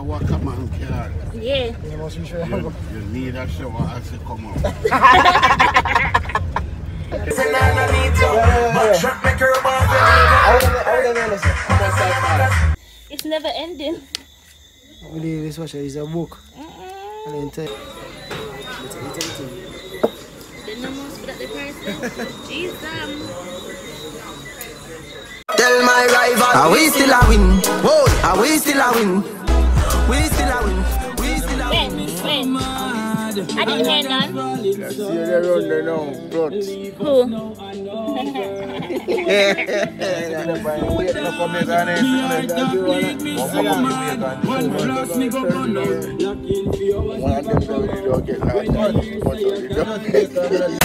a walk a man car. Yeah. You need a shower as you come out. It's never ending. This watch is a book. And then The numbers that the person. Jesus. Tell my rival, are we still a win? Whoa, are we still a win? We still a win. We still a win. When? I didn't hear none. Who?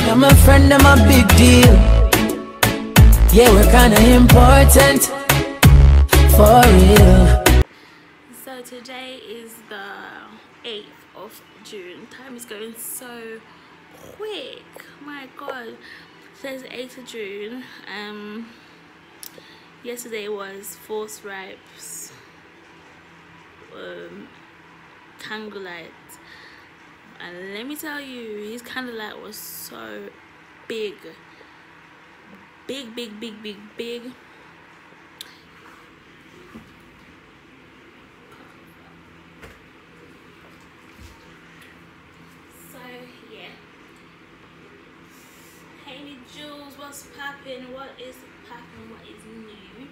I'm a friend, I'm a big deal. Yeah, we're kinda important. For real. So today is the 8th of June. Time is going so quick. My god. Today's the 8th of June. Yesterday was Force Ripes candlelight, and let me tell you, his candlelight was so big. Big. So yeah. Hey Jules, what's poppin'? What is poppin'? What is new?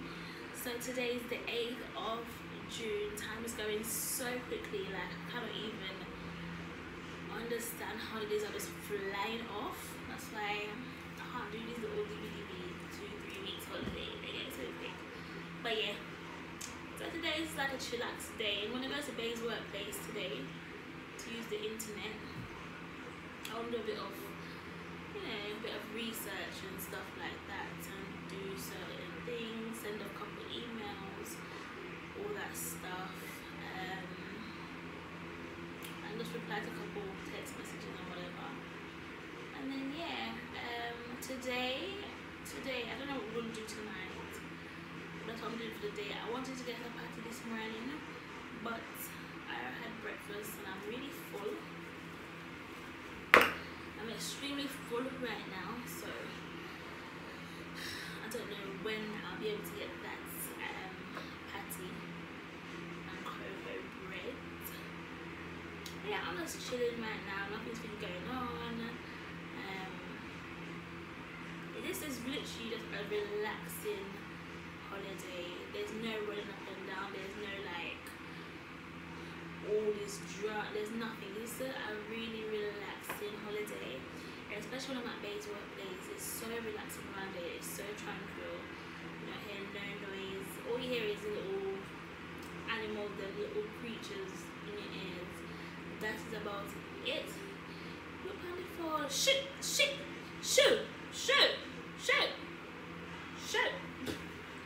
So today is the 8th of June. Time is going so quickly, like I cannot even understand how the days are just flying off. That's why I can't do these little DVD 2-3 weeks holiday. They get so quick. But yeah, so today is like a chillax day. I'm gonna go to Bay's workplace today to use the internet. I want to do a bit of, you know, a bit of research and stuff like that, and do certain things, send a couple emails, all that stuff, and just reply to a couple text messages and whatever. And then yeah, today I don't know what we're going to do tonight. That's what I'm doing for the day. I wanted to get a party this morning, but I had breakfast and I'm really full. I'm extremely full right now, so I don't know when I'll be able to get that patty and cocoa bread. Yeah, I'm just chilling right now. Nothing's been going on. This is literally just a relaxing holiday. There's no running up and down. There's no like all this drama. There's nothing. This is a really relaxing holiday, and especially when I'm at Bay's workplace. It's so relaxing around it. It's so tranquil. You don't hear no noise. All you hear is the little animals, the little creatures in your ears. That is about it. Look how they fall. Shoot.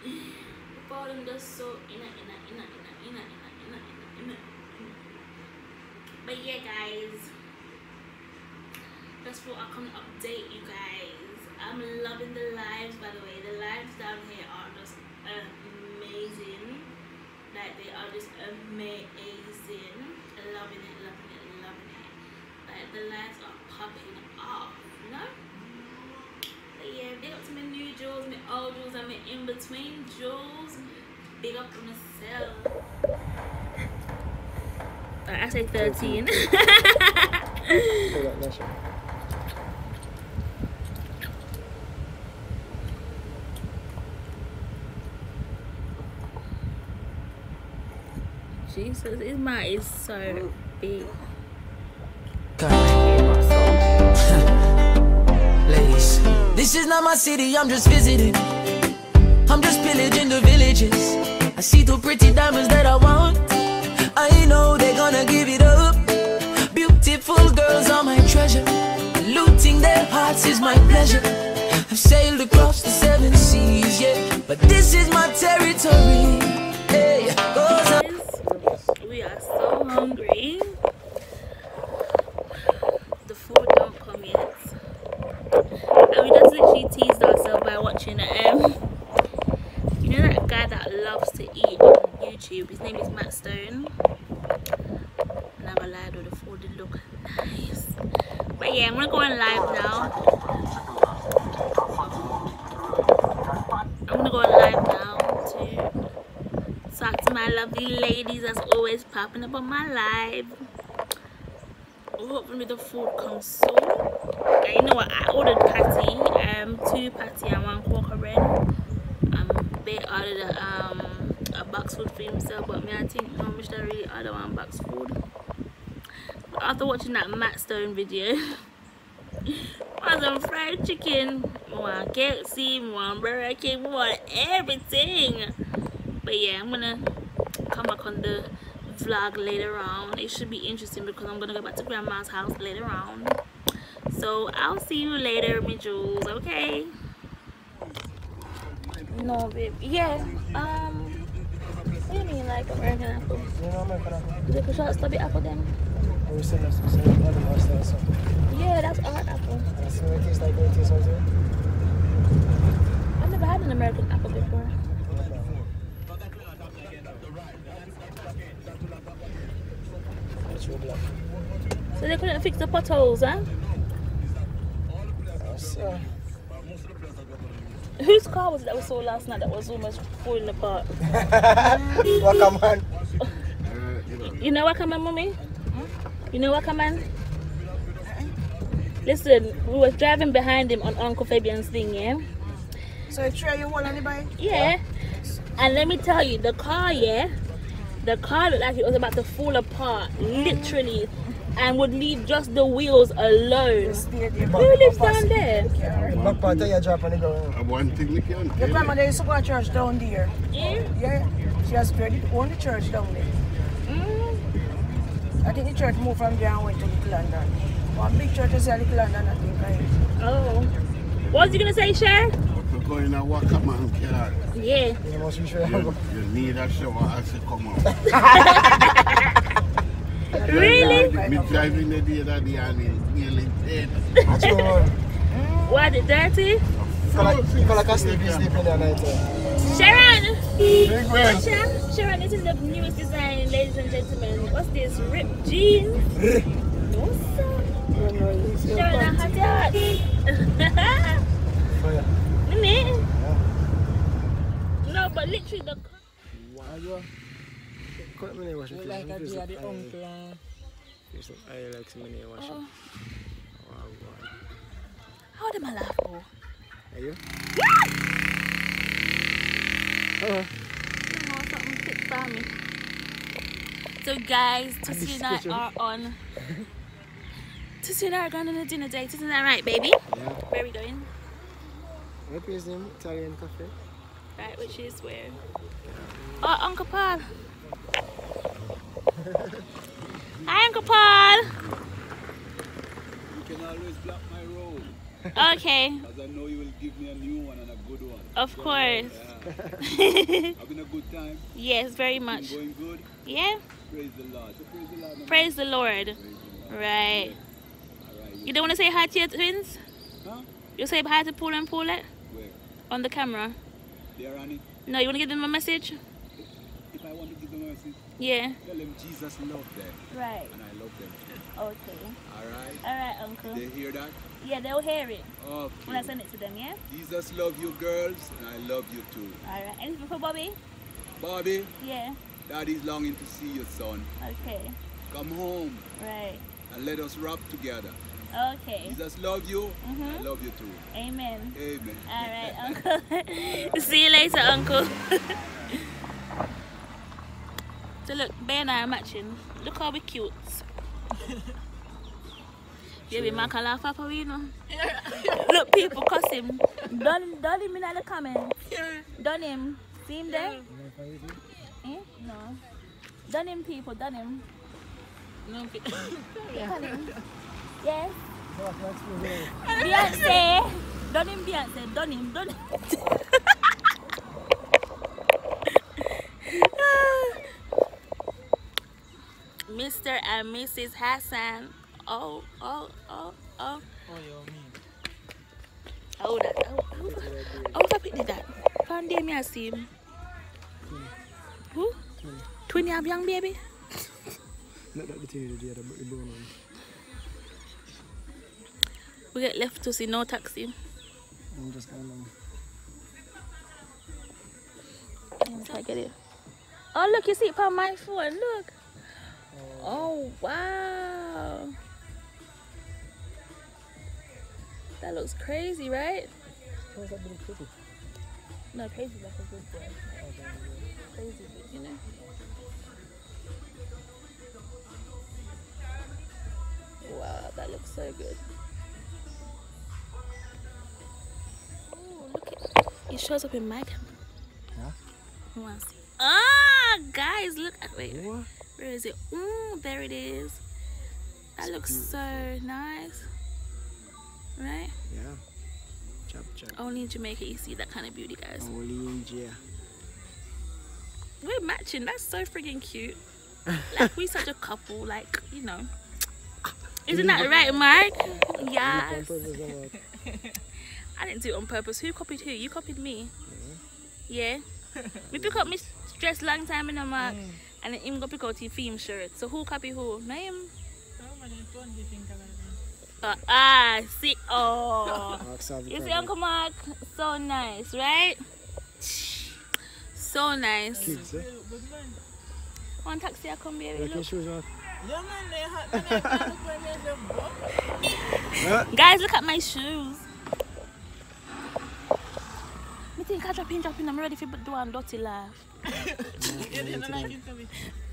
The bottom does so But yeah, guys, that's what I come to update you guys. I'm loving the lives, by the way. The lives down here are just amazing. Like, they are just amazing. Loving it. Like, the lights are popping off, you know? But yeah, big up to my new jewels, my old jewels, and my in-between jewels. Big up to myself. I say 13. Jesus, his mouth is so big. Ladies, this is not my city, I'm just visiting. I'm just pillaging the villages. I see two pretty diamonds that I want. I know they're gonna give it up. Beautiful girls are my treasure. Looting their hearts is my pleasure. I've sailed across the 7 seas, yeah, but this is my territory. Hey, we are so hungry. The food don't come yet, and we just literally teased ourselves by watching you know that guy that loves to eat on YouTube. His name is Matt Stone. look nice. But yeah, I'm gonna go on live now. I'm gonna go on live now to talk to my lovely ladies that's always popping up on my live. Hopefully the food comes soon. You know what? I ordered patty, 2 patty and 1 quaker bread. They ordered a box food for himself, but me I think no, Mr. really ordered 1 box food. After watching that Matt Stone video, I want some fried chicken, I want KFC, I want Burger King, I want everything. But yeah, I'm gonna come back on the vlog later on. It should be interesting because I'm gonna go back to grandma's house later on. So I'll see you later, me jewels, okay? No, babe. Yeah. What do you mean, like American apple? You know American apple? Is it short stubby apple then? We sell us other ones there, so. Yeah, that's our apple. That's what it tastes like when it tastes out here. I've never had an American apple before. So they couldn't fix the potholes, huh? So. Whose car was it that we saw last night that was almost falling apart? Wakaman. You know Wakaman, mommy? You know Wakaman? Listen, we were driving behind him on Uncle Fabian's thing, yeah? So you try your one on the bike? Yeah. And let me tell you, the car, yeah? The car looked like it was about to fall apart, literally, and would leave just the wheels alone. Who lives down there? Back part of your drop on the ground. One thing we can Your grandmother used to go to church down there. Yeah? Yeah. She has created own the church down there. I think the church moved from there and went to Little London. One big church is Little London, I think. Oh. What was you going to say, Cher? We're going to Wakaman car. Yeah. You must be sure. You need a shower as you come out. Really? Me driving the other day and it's nearly dead. What's going on? Was it dirty? Feel like I sleep in the night. Sharon! Big man. Sharon, this is the newest design, ladies and gentlemen. What's this? Ripped jeans? What's up? Sharon, hot dog. Minute? No, but literally the Cut me wash it. Like a dear the uncle. I like some mini wash it. How did my laugh go? Are you? Oh, something fixed by me. So guys, Tussy and I are on. Tussy and I are going on a dinner date, isn't that right, baby? Yeah. Where are we going? What is the name? Italian cafe? Right, which is where? Oh, Uncle Paul. Hi, Uncle Paul. You can always block my road. Okay. Because I know you will give me a new one and a good one. Of course. Yeah. Having a good time? Yes, very much. Going good? Yeah? Praise the Lord. So praise the Lord. Praise the Lord. Right. Alright. You don't want to say hi to your twins? Huh? You say hi to Paul and Paulette? Where? On the camera. They are on it. No, you want to give them a message? If I want to give them a message, Yeah. tell them Jesus loved them. Right. And I love them too. Okay. Alright? Alright, Uncle. They hear that? Yeah, they'll hear it when I Okay. send it to them, yeah? Jesus love you girls and I love you too. Alright. Anything for Bobby? Bobby, Yeah. Daddy's longing to see your son. Okay. Come home Right. and let us rap together. Okay. Jesus love you. I love you too. Amen. Amen. Alright, Uncle. See you later, Uncle. So look, Bear and I are matching. Look how we cute. Baby, man can laugh up we know. Look, people cuss him. Done him in the comments. Done him. See him there? Eh? No. Done him, people. Done him. No, Done him. Yes. Beyonce. Done him, Beyonce. Done him. Done him. Mr. and Mrs. Hassan. Oh. Oh, you mean? Oh, that. Oh, I picked that. Found me, I see him. Who? 20 of young baby? Not that the thing you did, the brown one. We get left to see no taxi. I'm just gonna I get it. Oh look, you see it on my phone. Look. Oh wow. That looks crazy, right? How's that really pretty? No, crazy like a good boy. Crazy, but you know. Wow, that looks so good. Oh, look at it. Shows up in my camera. Yeah? Who wants to see? Ah, guys, look at wait. Where is it? Oh, there it is. That looks so nice. Right? Yeah. Chop chop. Only in Jamaica you see that kind of beauty, guys. Only in Jamaica. We're matching. That's so freaking cute. Like we're such a couple. Like, you know. Isn't that right, Mark? Yes. I didn't do it on purpose. Who copied who? You copied me. Yeah. We pick up my dress long time in the Mark, and then him go pick out his theme shirt. So who copy who? Not him. See. Oh. You see, Uncle Mark? So nice, right? So nice. Kids, eh? One taxi, I come here. Like your shoes on. Guys, look at my shoes. I think I drop in, I'm ready for do one dirty laugh. I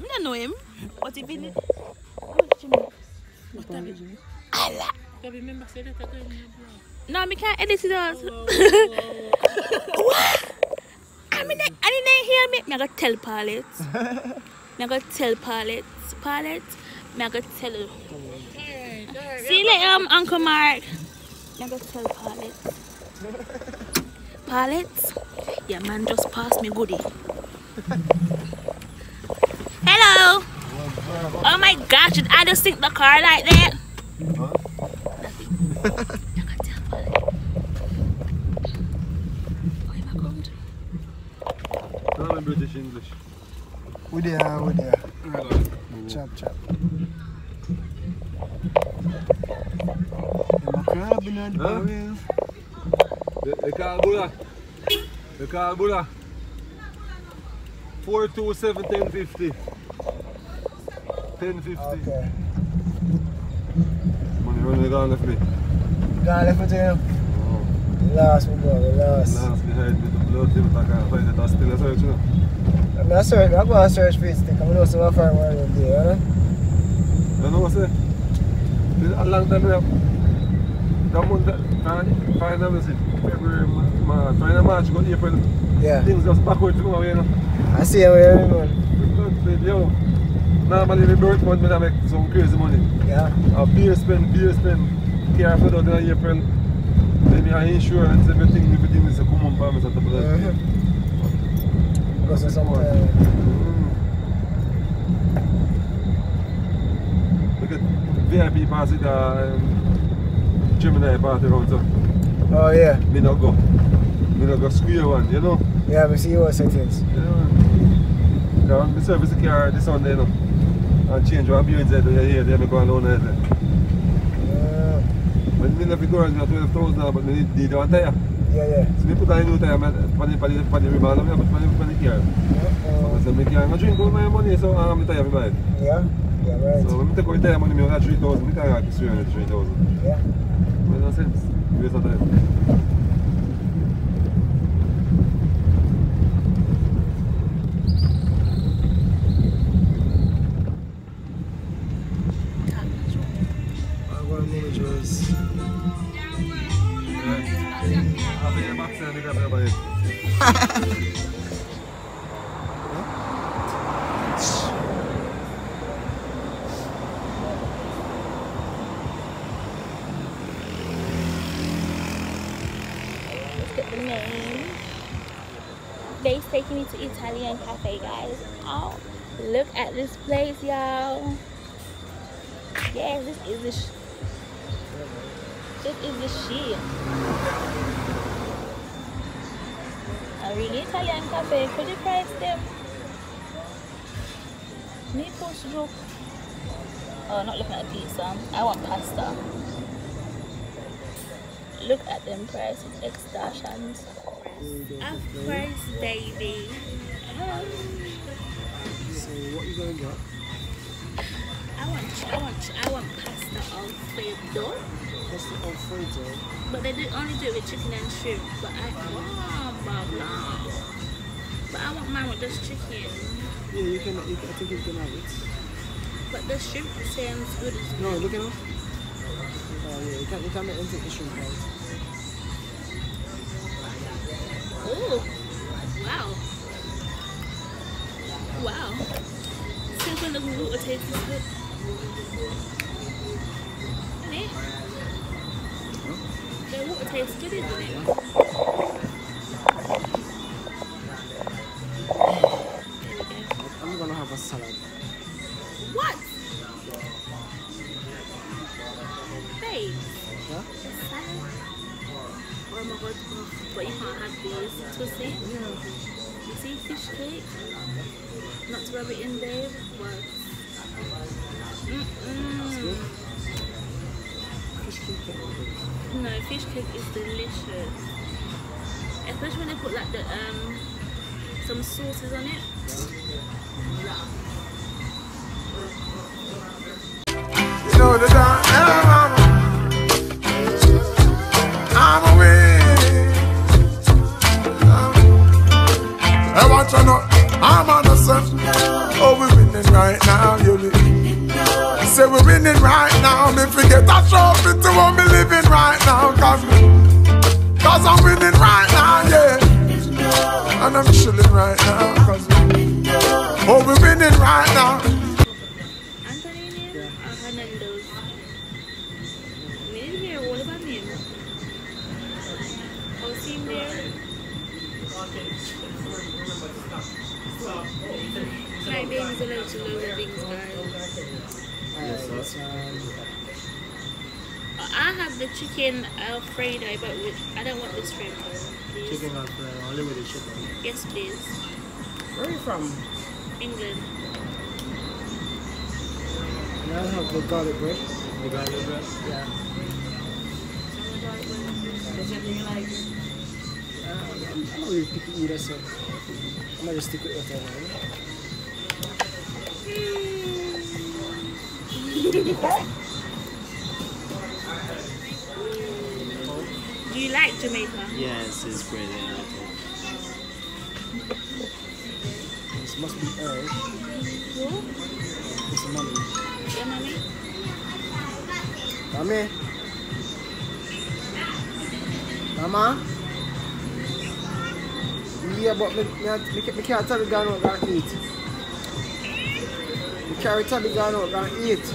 don't know him. What if he did? No, I can't edit it out. What? I didn't hear me. I got tell Paulette. I got tell Paulette. I got tell you. See you later, Uncle Mark. I got tell Paulette. Yeah, man, just pass me goodie. Hello. Oh my gosh, did I just sink the car like that? I got tell Paulette. Where am I going to? No, I'm British English. We there. Chop chop. The car Buddha. 427 1050. 1050. Okay. Money running down left me. Gone left to you. The last one, bro. The last. Last behind me, the blood team, I can't find it. I still a search, you know. I'm not search. I'm going to search for it. I'm going to see how far we're in there, you know? You know what I say? A long time now. That month, final visit. February, March. Final March, go April. Yeah. Things just backwards, you know. I see how we're going. Yo, normally the birth month, I make some crazy money. Yeah. Beer spend, care for that in April. Then I insurance, everything is a common promise at the blood. Because of some Look at VIP pass it, Gemini party around so. Oh yeah. Me not go square one, you know? Yeah, we see your settings. Yeah. I service the car this Sunday, you know. And change one beer inside here, then I go alone there. Yeah. But me not go around 12,000 now, but me need one tire. Yeah. So me put a new tire, for the rebound, I put for the car. So I said, me can't drink all my money, so I'm the tire for buy it. Yeah, right. So when I take out tire money, I got 3,000, I can't get 3,000. Yeah. Makes no sense. Waste of time. They's taking me to Italian cafe, guys. Oh, look at this place, y'all. Yes, this is the shit. A really Italian cafe. Could you price them? Need prosciutto. Oh, not looking at the pizza. I want pasta. Look at them prices, extortions. Of course, baby. So what you gonna get? I want pasta Alfredo. Pasta Alfredo. But they only do it with chicken and shrimp. But I want mine with just chicken. Yeah, you can. I think you can have it. But the shrimp sounds good as well. No, look at them. Oh yeah, you can make them take the shrimp out. Oh, wow. Wow. Since when the water tastes this good? Isn't it? The water tastes good, isn't it? I'm gonna have a salad. What? Babe. Huh? A salad? Oh my god. But you can't have these. Twist it. Yeah. You see fish cake? Not to rub it in, babe. What? That's good. Fish cake. No, fish cake is delicious. Especially when they put like the some sauces on it. You know the I'm a win. I want you know I'm innocent. Oh, we're winning right now, you say we're winning right now. Me forget that trophy to what me living right now. Cause I'm winning right now, yeah. And I'm chilling right now. Oh, we're winning right now. Antonio or Hernando's? We didn't hear all about him. Oh, see him there? My baby's allergic to lower things, guys. I have the chicken Alfredo, but I don't want the shrimp. Please. Chicken Alfredo, only with the chicken. Yes, please. Where are you from? England. And I have the garlic bread. The garlic bread? Yeah. There's anything you like? I'm not really picky either, so I might just stick with whatever. Do you like Jamaica? Yes, it's great. This must be Earl. Who? This is Mommy. Yeah, mommy? Mommy? Mama? Yeah, but me can't tell the guy not gonna eat. Me can't tell the guy not gonna eat.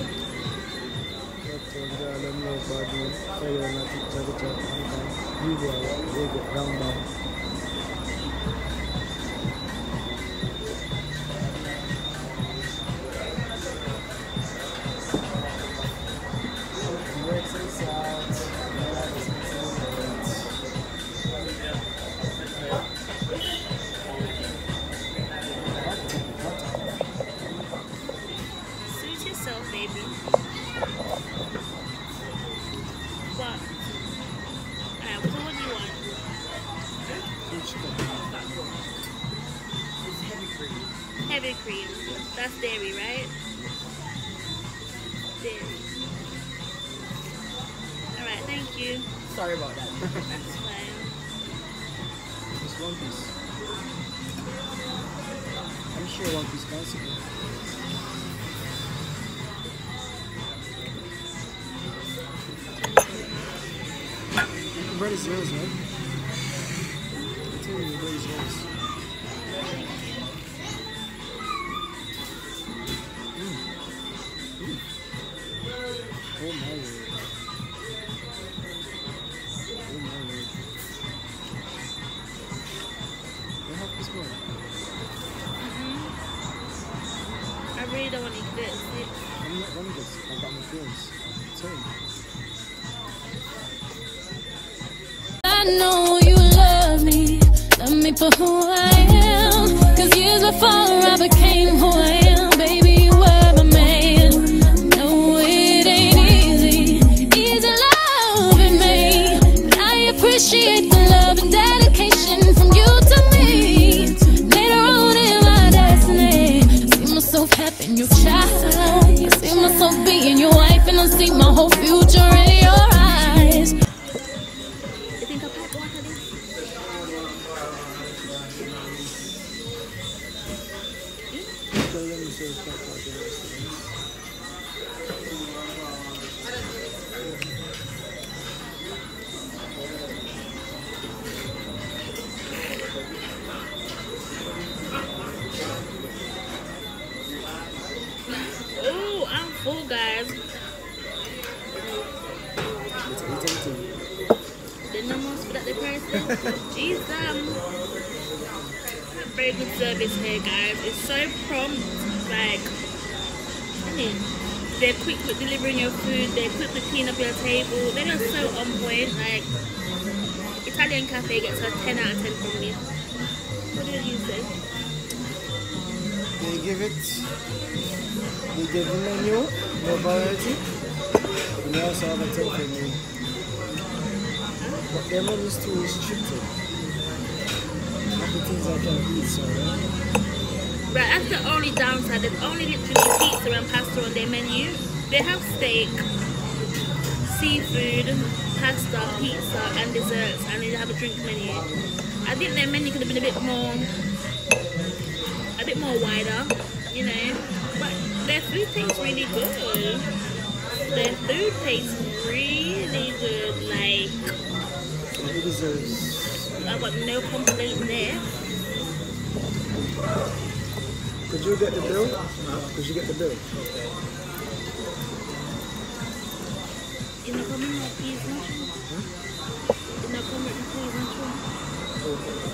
Suit yourself, baby. What? Alright, so what do you want? Heavy cream. That's dairy, right? Dairy. Alright, thank you. Sorry about that. That's fine. Just one piece. I'm sure one piece possible. The bread is yours, right? I tell you, the bread is yours. Oh my word. Oh my word. Where have this one? I really don't want to eat this. I'm not one of this. I've got my feelings. Tell me. I know you love me for who I am. 'Cause years before I became who I am, baby, you were my man. No, it ain't easy loving me. I I see myself being your wife, and I see my whole future in your eyes. You think I packed water this? Oh, I'm full, guys. The numbers for that the price. Jeez, very good service here, guys. It's so prompt, like, they're quick with delivering your food. They're quick with clean up your table. They're just so on point. Like, Italian cafe gets a 10 out of 10 from me. What did you say? They give the menu, no variety, and they also have a temple menu. But their menu is too restricted. Not the things I can eat, so Right, that's the only downside. There's only literally pizza and pasta on their menu. They have steak, seafood, pasta, pizza, and desserts, and they have a drink menu. I think their menu could have been a bit more wider, you know. But their food tastes really good. Their food tastes really good. Like, it deserves. I've got no complaint there. Could you get the bill? Could you get the bill? You know, come in my please, not you. You know, come in my please, not you.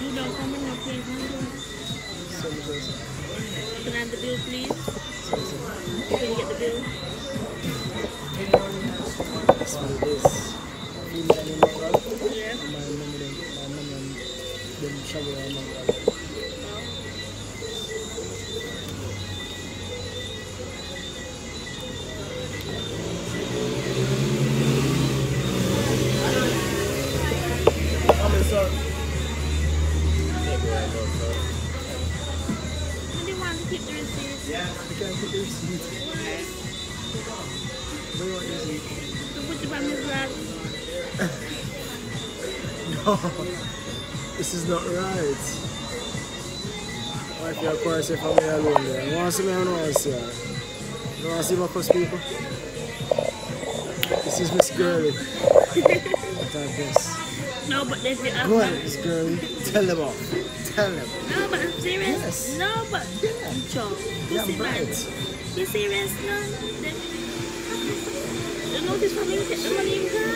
You know, come in my please, not you. Can I have the bill, please? Can you get the bill? That's what it is. Yeah. My mom and them travel around my world. Keep the receipt. Yeah, I can't keep the receipt. Why? Where do you want the receipt? So put your on this lap. No, this is not right. Why if you're quiet, say family alone there? You want to see me? I don't want to see her. You want to see my first people? This is Miss Girly. What are this? No, but there's the other. Go ahead, Miss Girly. Tell them off. Tell them. No, but I'm serious. Yes. No, but Joe, Yeah, pussy man. right. You serious? No. You know this from me? Get the money in car.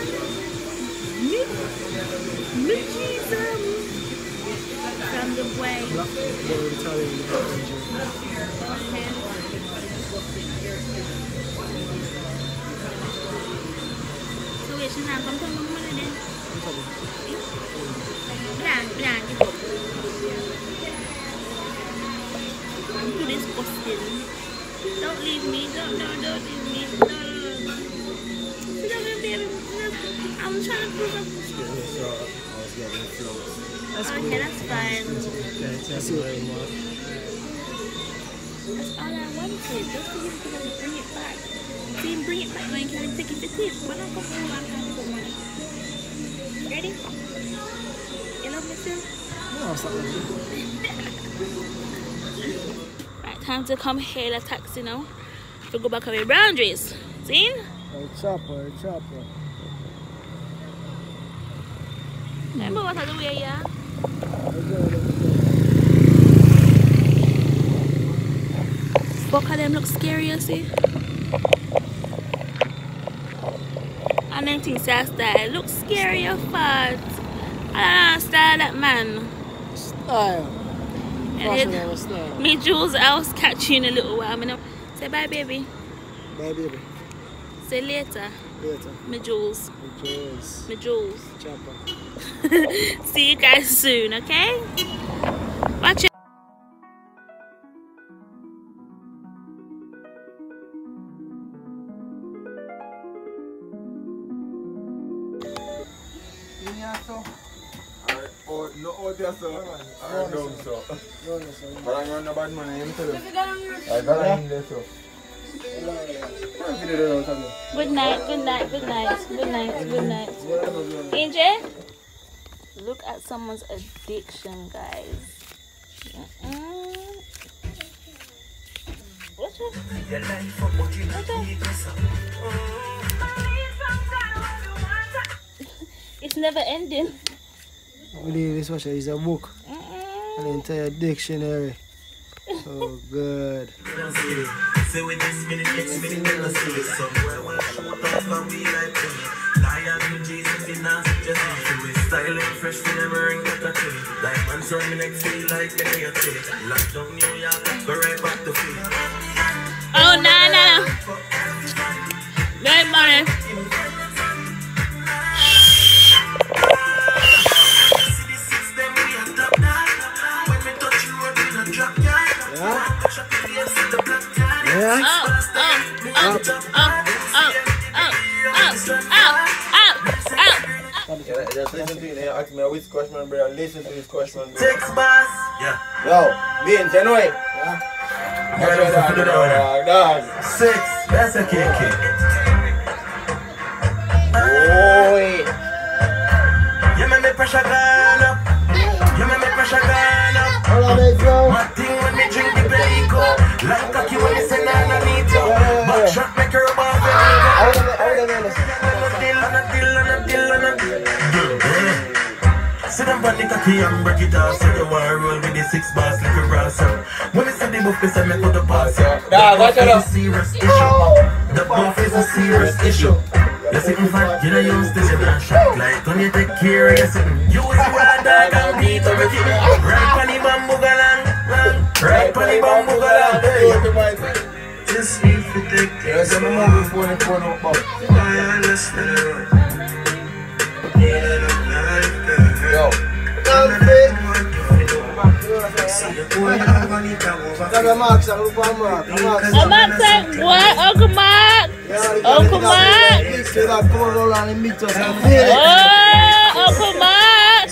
Me Jesus. From the way. Black boy, Italian, Okay. So wait, she's not going to come on then. Blank, give up. I'm too disgusting. Don't leave me. Don't leave me. No. I'm trying to prove up. Okay, that's fine. That's what I want. That's all I wanted. Just for you to bring it back. See, bring it back when you can take it to tip. When I come home, I'm trying to put money. Ready? You love me too? No, it's not like Right, time to come hail a taxi now. To go back away boundaries. See? a chopper. Remember what I do here, yeah? Both of them look scary, you see? And then things that style look scary, you fat. I don't style that man. Style. And Fashion then, over style. me Jules, I'll catch you in a little while. Say bye, baby. Bye, baby. Say later. Later. Me Jules. Jules. Me Jules. Chopper. See you guys soon, okay? Watch it. No, there, so. I don't so. But I'm on the bad money, I'm telling you. I got in there, so. Good night, good night, good night, good night, good night. AJ, look at someone's addiction, guys. What's it? It's never ending. I believe this watch is a book. An entire dictionary. Oh God. Say with this minute, next minute, then I see it somewhere. When I show up and we like me. Lion to Jesus in us, just we style and fresh for them ring that I take. Like man, so me next feel like me I take. Lockdown New York, go right back to field. Oh, no. Good morning. Just listen to it. They ask me which question, bro. Listen to this question. Text boss. Yeah. Yo, bien, te know it. Dog. 6. That's a KK. Oi. You make me pressure gone up. You make me pressure gone up. My thing when me drink the Perico. Like cocky when me say nah, no need to. Backshot make her above the sit down on the cocky and break it off. So you want to roll with the 6 bars like a ransom. When I say the buff is a me put the pass. The buff is a serious issue. The buff is a serious issue. You're sitting fat, you know you use this in a shot. Like when you take care of yourself. Use your dog and beat everything. Right on the bamboo galang. Right on the bamboo galang. Just need to take care of yourself. I understand. Yo. Mark said, what? Uncle Mark? Uncle Mark? Oh, Uncle Mark?